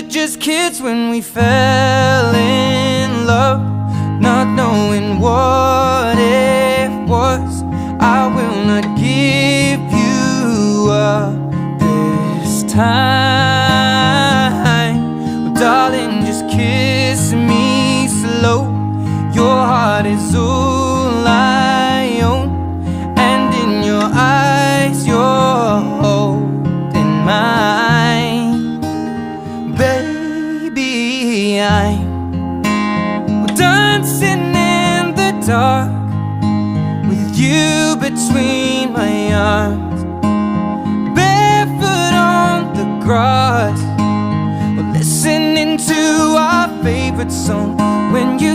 just kids when we fell in love, not knowing what it was. I will not give you up this time. Well, darling, just kiss me slow. Your heart is all I own, and in your eyes you're holding mine. Baby, I'm dancing in the dark with you between my arms, barefoot on the grass, we're listening to our favorite song. When you